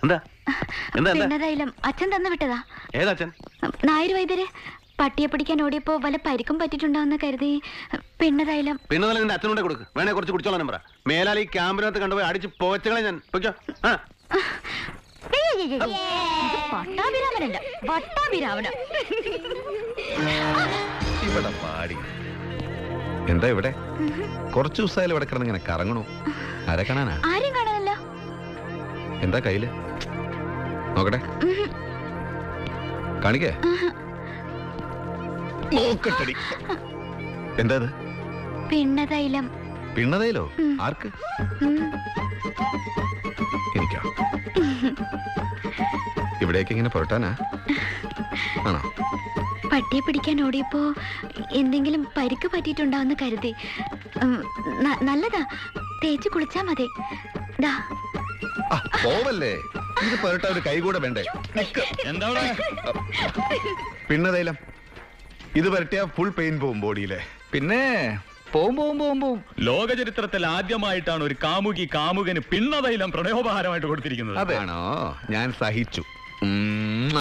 എന്താ എന്താ പിന്നതൈലം അച്ഛൻ തന്നു വിട്ടതാ. ഏതച്ഛൻ? നായർ വൈദ്യര്. പട്ടിയെ പിടിക്കാൻ ഓടിയപ്പോ വല്ല പരിക്കും പറ്റിട്ടുണ്ടോന്ന് കരുതി പിന്നതൈലം. പിന്നതൈലം നിന്റെ അച്ഛനോടെ കൊടുക്ക്. വേണേ കുറച്ച് കുടിച്ചോളാൻ പറ. മേലാൽ ഈ ക്യാമ്പിനകത്ത് കണ്ടുപോയി അടിച്ച് പോച്ചകളെ ഞാൻ പൊയ്ക്കോ. പട്ടാഭിരാമനല്ല, വട്ടാഭിരാമന. ഇവിടെ പാടി എന്താ ഇവിടെ കുറച്ചു ദിവസമായാലും ഇവിടെ കിടന്ന് ഇങ്ങനെ കറങ്ങണു. ആരെ കാണാനാ? ആരെയും കാണാനല്ല. എന്താ കയ്യില്? നോക്കട്ടെ, കാണിക്കേ. നോക്കട്ടടി. എന്താ ഇത്? പിന്നതൈലം. പിണ്ണതയിലോ? ആർക്ക്? എനിക്കാ. ഇവിടേക്ക് ഇങ്ങനെ പുരട്ടാനാ ആണോ? പട്ടിയെ പിടിക്കാൻ ഓടിയപ്പോ എന്തെങ്കിലും പരിക്ക് പറ്റിയിട്ടുണ്ടാവെന്ന് കരുതി. നല്ലതാ, തേച്ച് കുളിച്ചാ മതി. പോവല്ലേ, ഇത് പുരട്ട ഒരു കൈ കൂടെ വേണ്ടേ? എന്താ പിണ്ണതൈലം ഇത് പുരട്ടിയ ഫുൾ പെയിൻ പോവും ബോഡിയിലെ. പിന്നെ പോവും. ലോക ചരിത്രത്തിൽ ആദ്യമായിട്ടാണ് ഒരു കാമുകി കാമുകന് പിണ്ണതൈലം പ്രണയോപഹാരമായിട്ട് കൊടുത്തിരിക്കുന്നത്. അതാണോ? ഞാൻ സഹിച്ചു.